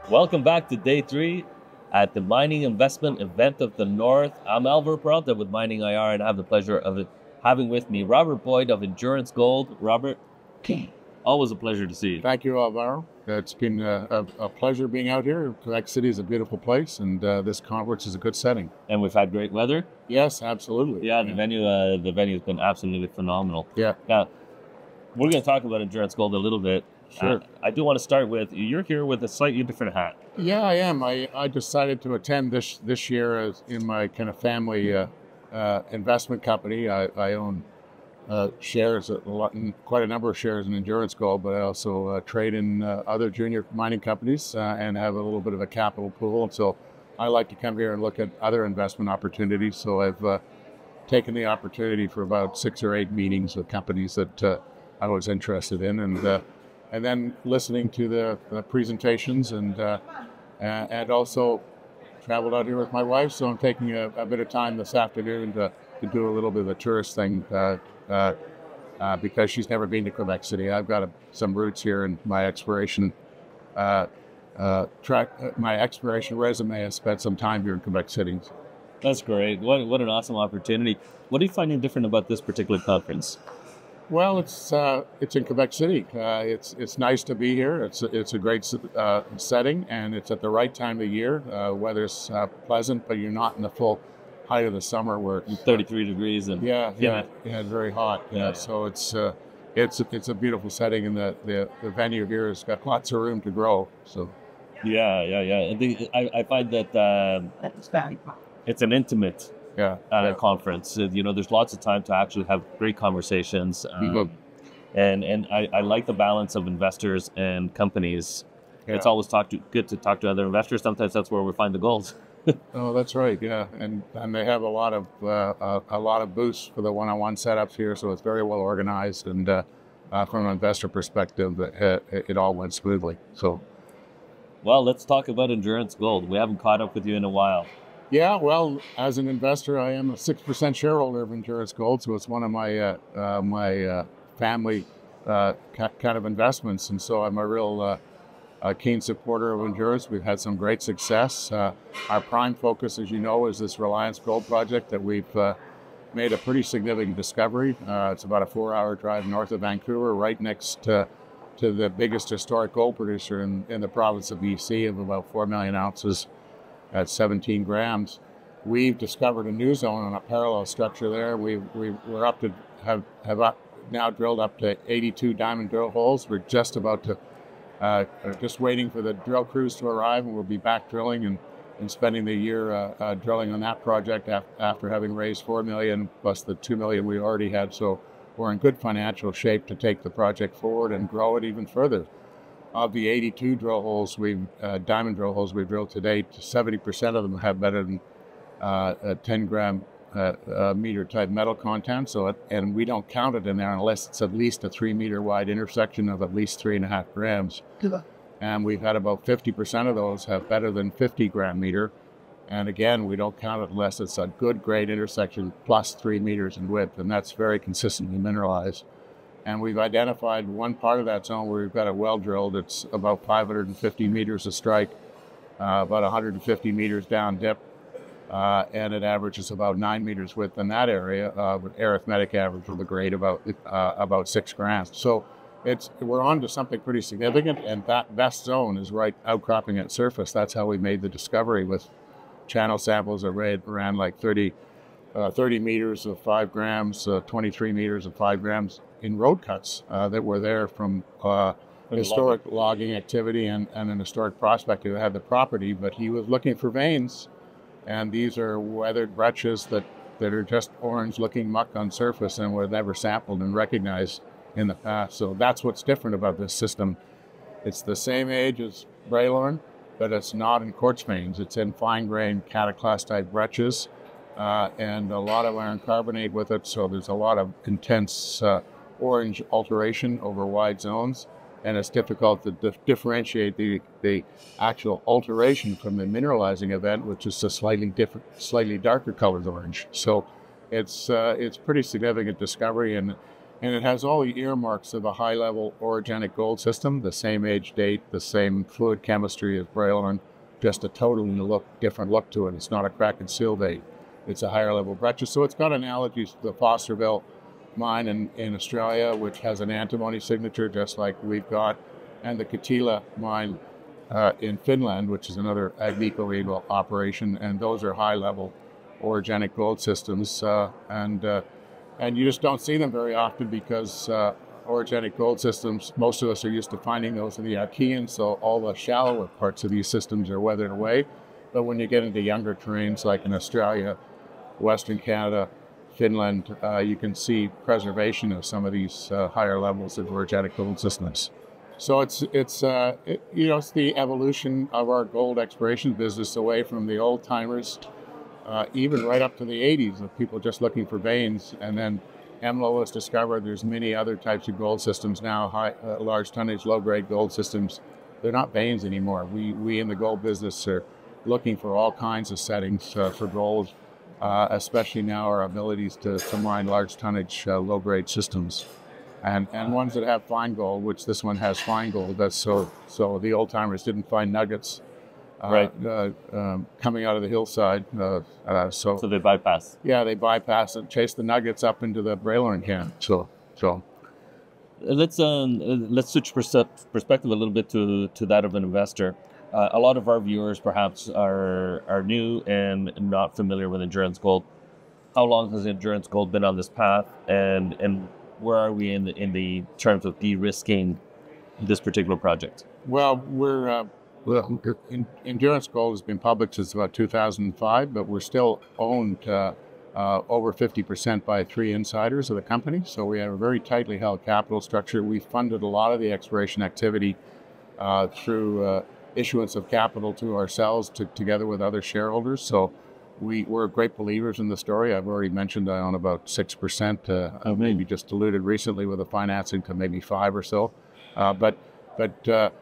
Welcome back to day 3 at the Mining Investment Event of the North. I'm Alvaro Peralta with MiningIR, and I have the pleasure of having with me Robert Boyd of Endurance Gold. Robert, always a pleasure to see you. Thank you, Alvaro. It's been a pleasure being out here. Quebec City is a beautiful place, and this conference is a good setting. And we've had great weather. Yes, absolutely. Yeah, the venue's been absolutely phenomenal. Yeah. Now, we're going to talk about Endurance Gold a little bit. Sure. I do want to start with, you're here with a slightly different hat. Yeah, I am. I decided to attend this year in my kind of family investment company. I own shares, quite a number of shares in Endurance Gold, but I also trade in other junior mining companies and have a little bit of a capital pool. And so I like to come here and look at other investment opportunities. So I've taken the opportunity for about 6 or 8 meetings with companies that I was interested in, and then listening to the presentations and also traveled out here with my wife. So I'm taking a bit of time this afternoon to do a little bit of a tourist thing because she's never been to Quebec City. I've got some roots here, and my exploration resume has spent some time here in Quebec City. That's great. What an awesome opportunity. What are you finding different about this particular conference? Well, it's in Quebec City. It's nice to be here. It's a great setting, and it's at the right time of year. Weather's pleasant, but you're not in the full height of the summer where 33 degrees and it's very hot. Yeah. So it's a beautiful setting, and the venue here has got lots of room to grow. So yeah. I find that it's an intimate conference. There's lots of time to actually have great conversations, and I like the balance of investors and companies. Yeah. It's always good to talk to other investors. Sometimes that's where we find the gold. Oh, that's right. Yeah, and they have a lot of booths for the one-on-one setups here, so it's very well organized. And from an investor perspective, it all went smoothly. So, well, let's talk about Endurance Gold. We haven't caught up with you in a while. Yeah, well, as an investor, I am a 6% shareholder of Endurance Gold, so it's one of my family kind of investments, and so I'm a real keen supporter of Endurance. We've had some great success. Our prime focus, as you know, is this Reliance Gold Project that we've made a pretty significant discovery. It's about a 4-hour drive north of Vancouver, right next to the biggest historic gold producer in the province of B.C. of about 4 million ounces at 17 grams. We've discovered a new zone on a parallel structure there. We're up to have now drilled up to 82 diamond drill holes. We're just about to just waiting for the drill crews to arrive, and we'll be back drilling and spending the year drilling on that project after having raised 4 million plus the 2 million we already had. So we're in good financial shape to take the project forward and grow it even further. Of the 82 drill holes, diamond drill holes we've drilled to date, 70% of them have better than a 10 gram meter type metal content. And we don't count it in there unless it's at least a 3 meter wide intersection of at least 3.5 grams. And we've had about 50% of those have better than 50 gram meter. And again, we don't count it unless it's a good grade intersection plus 3 meters in width, and that's very consistently mineralized. And we've identified one part of that zone where we've got it well drilled. It's about 550 meters of strike, about 150 meters down dip, and it averages about 9 meters width in that area, with arithmetic average of the grade about 6 grams. So we're on to something pretty significant, and that best zone is right outcropping at surface. That's how we made the discovery with channel samples that ran like 30 meters of 5 grams, 23 meters of 5 grams in road cuts that were there from historic logging activity and an historic prospector that had the property, but he was looking for veins, and these are weathered breccias that are just orange-looking muck on surface and were never sampled and recognized in the past. So that's what's different about this system. It's the same age as Bralorne, but it's not in quartz veins. It's in fine-grained cataclastite breccias and a lot of iron carbonate with it, so there's a lot of intense orange alteration over wide zones, and it's difficult to differentiate the actual alteration from the mineralizing event, which is a slightly darker colored orange. So it's pretty significant discovery, and And it has all the earmarks of a high-level orogenic gold system, the same age date, the same fluid chemistry as Bralorne, just a totally different look to it. It's not a crack and seal date. It's a higher level breccia. So it's got analogies to the Fosterville mine in Australia, which has an antimony signature just like we've got, and the Kittilä mine in Finland, which is another Agnico-Eagle operation, and those are high-level orogenic gold systems, and you just don't see them very often because orogenic gold systems, most of us are used to finding those in the Archean, so all the shallower parts of these systems are weathered away. But when you get into younger terrains like in Australia, Western Canada, Finland, you can see preservation of some of these higher levels of orogenic gold systems. So it's the evolution of our gold exploration business away from the old timers, even right up to the 80s of people just looking for veins. And then EMLO was discovered. There's many other types of gold systems now, large tonnage, low grade gold systems. They're not veins anymore. We in the gold business are looking for all kinds of settings for gold, especially now our abilities to mine large tonnage, low grade systems. And ones that have fine gold, which this one has fine gold. That's so the old timers didn't find nuggets coming out of the hillside. So they bypass. Yeah, they bypass and chase the nuggets up into the Bralorne can. So let's switch perspective a little bit to that of an investor. A lot of our viewers perhaps are new and not familiar with Endurance Gold. How long has Endurance Gold been on this path, and where are we in the terms of de-risking this particular project? Well, Endurance Gold has been public since about 2005, but we're still owned over 50% by 3 insiders of the company. So we have a very tightly held capital structure. We funded a lot of the exploration activity through issuance of capital to ourselves together with other shareholders. So we're great believers in the story. I've already mentioned I own about 6%, maybe just diluted recently with the financing to maybe 5 or so. But so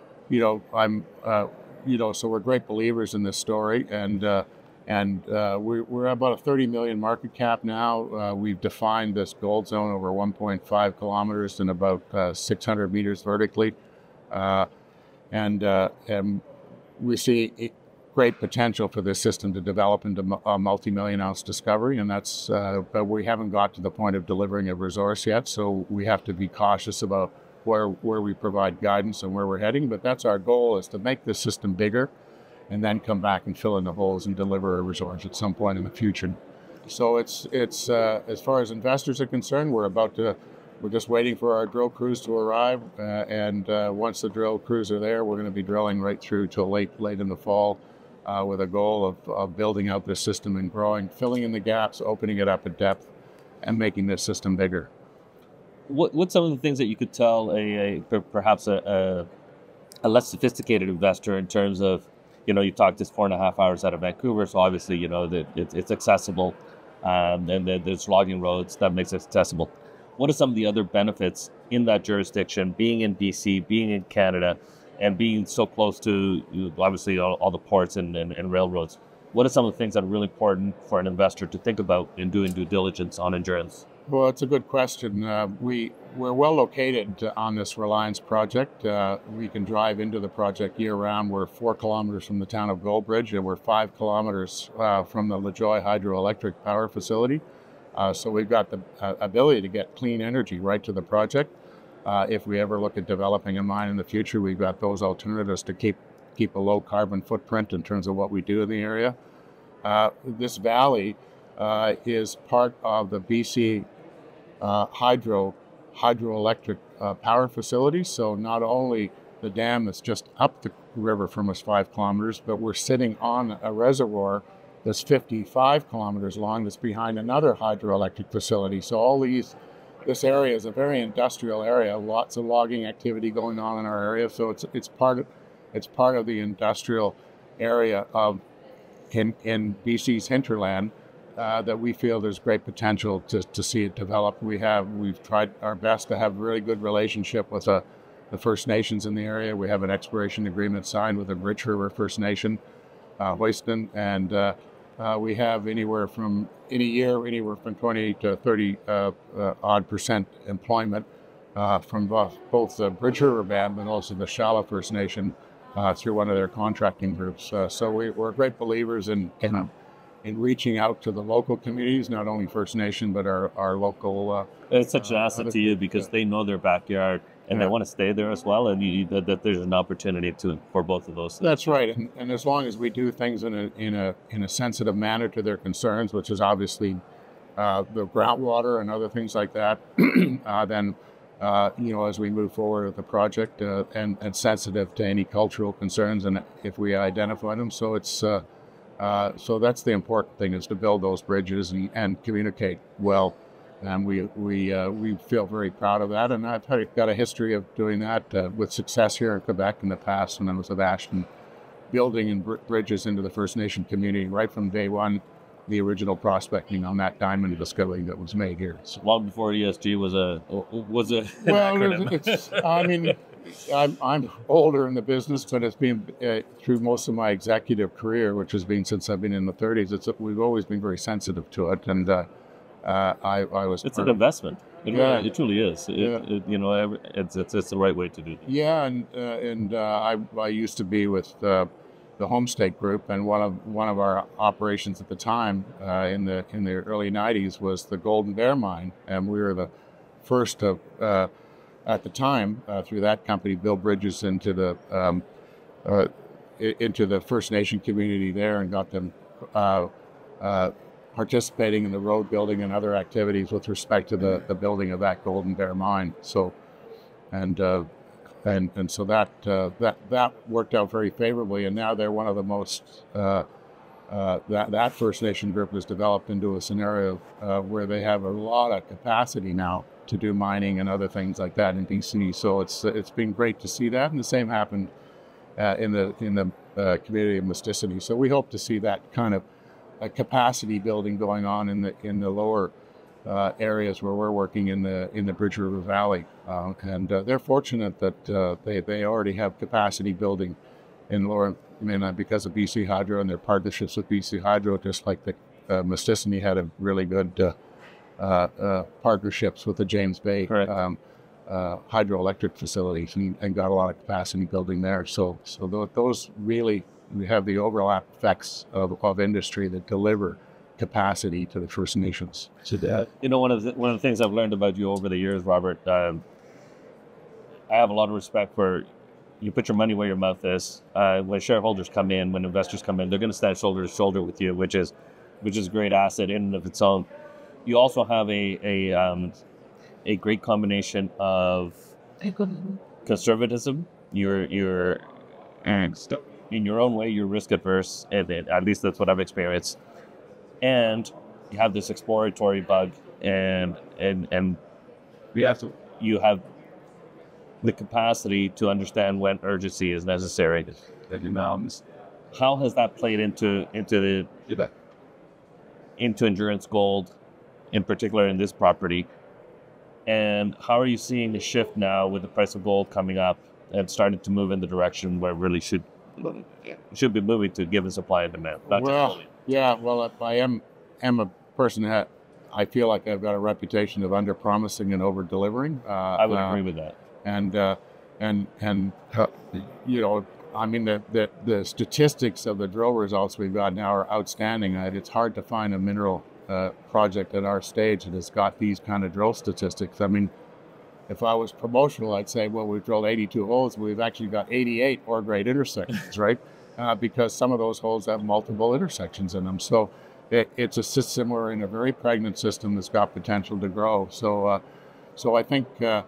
we're great believers in this story, and we're about a 30 million market cap now. We've defined this gold zone over 1.5 kilometers and about 600 meters vertically, and we see great potential for this system to develop into a multi-million ounce discovery, and that's but we haven't got to the point of delivering a resource yet, so we have to be cautious about where we provide guidance and where we're heading. But that's our goal, is to make this system bigger and then come back and fill in the holes and deliver a resource at some point in the future. So it's as far as investors are concerned, we're just waiting for our drill crews to arrive, and once the drill crews are there, we're going to be drilling right through till late in the fall, with a goal of building out this system and growing, filling in the gaps, opening it up at depth, and making this system bigger. What's some of the things that you could tell perhaps a less sophisticated investor in terms of, you talked this 4.5 hours out of Vancouver, so obviously, that it's accessible, and there's logging roads that makes it accessible. What are some of the other benefits in that jurisdiction, being in BC, being in Canada, and being so close to, obviously, all the ports and railroads? What are some of the things that are really important for an investor to think about in doing due diligence on Endurance? Well, it's a good question. We're well located on this Reliance project. We can drive into the project year-round. We're 4 kilometers from the town of Gold Bridge, and we're 5 kilometers from the LaJoy hydroelectric power facility. So we've got the ability to get clean energy right to the project. If we ever look at developing a mine in the future, we've got those alternatives to keep a low carbon footprint in terms of what we do in the area. This valley is part of the BC hydroelectric power facility. So not only the dam that's just up the river from us 5 kilometers, but we're sitting on a reservoir that's 55 kilometers long that's behind another hydroelectric facility. So this area is a very industrial area, lots of logging activity going on in our area. So it's part of the industrial area in BC's hinterland that we feel there's great potential to see it develop. We've tried our best to have a really good relationship with the First Nations in the area. We have an exploration agreement signed with the Rich River First Nation, Hoyston, and we have anywhere from, in a year, anywhere from 20 to 30 odd% employment from both the Bridge River Band and also the Shala First Nation through one of their contracting groups. So we're great believers in reaching out to the local communities, not only First Nation, but our local... it's such an asset to you because they know their backyard and they want to stay there as well, and that there's an opportunity for both of those things. That's right, and as long as we do things in a sensitive manner to their concerns, which is obviously the groundwater and other things like that, then as we move forward with the project, and sensitive to any cultural concerns, and if we identify them, so it's so that's the important thing, is to build those bridges and communicate well. And we feel very proud of that. And I've got a history of doing that with success here in Quebec in the past when I was at Ashton, building bridges into the First Nation community right from day one, the original prospecting on that diamond discovery that was made here. So, long before ESG was a well, I'm older in the business, but it's been through most of my executive career, which has been since I've been in the 30s. We've always been very sensitive to it, and it's an investment. It truly is. It's the right way to do that. Yeah, and I used to be with the Homestake Group, and one of our operations at the time in the early 90s was the Golden Bear Mine, and we were the first to at the time through that company build bridges into the First Nation community there, and got them participating in the road building and other activities with respect to the building of that Golden Bear Mine. So, and so that worked out very favorably. And now they're one of the most that First Nation group has developed into a scenario where they have a lot of capacity now to do mining and other things like that in BC. So it's been great to see that, and the same happened in the community of Mysticity. So we hope to see that kind of capacity building going on in the lower areas where we're working in the Bridge River Valley, and they're fortunate that they already have capacity building in lower. Because of BC Hydro and their partnerships with BC Hydro, just like the Mysticity had a really good partnerships with the James Bay hydroelectric facilities, and got a lot of capacity building there. So those really, we have the overlap effects of industry that deliver capacity to the First Nations. One of the things I've learned about you over the years, Robert, I have a lot of respect for you. Put your money where your mouth is. When shareholders come in, when investors come in, they're going to stand shoulder to shoulder with you, which is a great asset in and of its own. You also have a great combination of conservatism. You're in your own way, you're risk adverse, and at least that's what I've experienced. And you have this exploratory bug, and you have the capacity to understand when urgency is necessary. How has that played into Endurance Gold, in particular in this property? And how are you seeing the shift now with the price of gold coming up and starting to move in the direction where it really should be moving to, given supply and demand? I am a person that I feel like I've got a reputation of under-promising and over-delivering. I would agree with that. The statistics of the drill results we've got now are outstanding. It's hard to find a mineral project at our stage that has got these kind of drill statistics. If I was promotional, I'd say, well, we've drilled 82 holes, we've actually got 88 ore grade intersections, right? Because some of those holes have multiple intersections in them. So it's a system, we're in a very pregnant system that's got potential to grow. So I think we're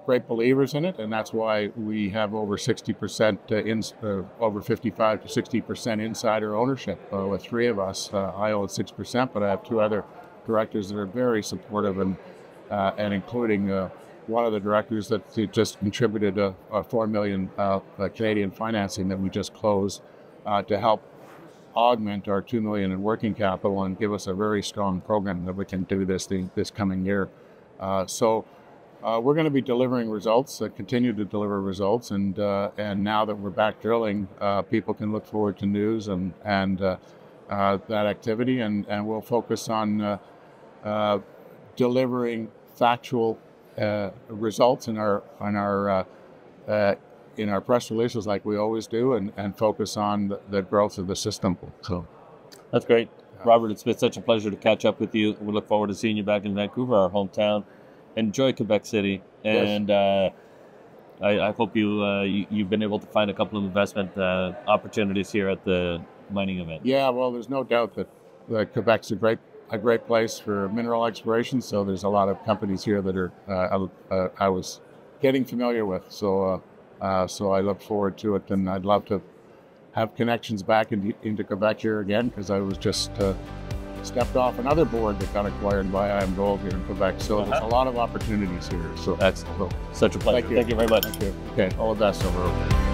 great believers in it, and that's why we have over 60%, over 55 to 60% insider ownership with three of us. I own 6%, but I have two other directors that are very supportive, and including one of the directors that just contributed a 4 million Canadian financing that we just closed to help augment our 2 million in working capital and give us a very strong program that we can do this coming year. So We're going to be delivering results, continue to deliver results, and now that we're back drilling, people can look forward to news and that activity, and we'll focus on delivering factual results in our press releases like we always do, and focus on the growth of the system. So that's great. Robert, it's been such a pleasure to catch up with you. We look forward to seeing you back in Vancouver, our hometown. Enjoy Quebec City, and yes. I hope you've been able to find a couple of investment opportunities here at the mining event. Yeah, well, there's no doubt that Quebec's a great place for mineral exploration. So there's a lot of companies here that are I was getting familiar with. So I look forward to it, and I'd love to have connections back into Quebec here again, because I was just stepped off another board that got acquired by IAMGOLD here in Quebec. So there's a lot of opportunities here. So excellent. Such a pleasure. Thank you very much. Thank you. Okay, all the best, Alvaro.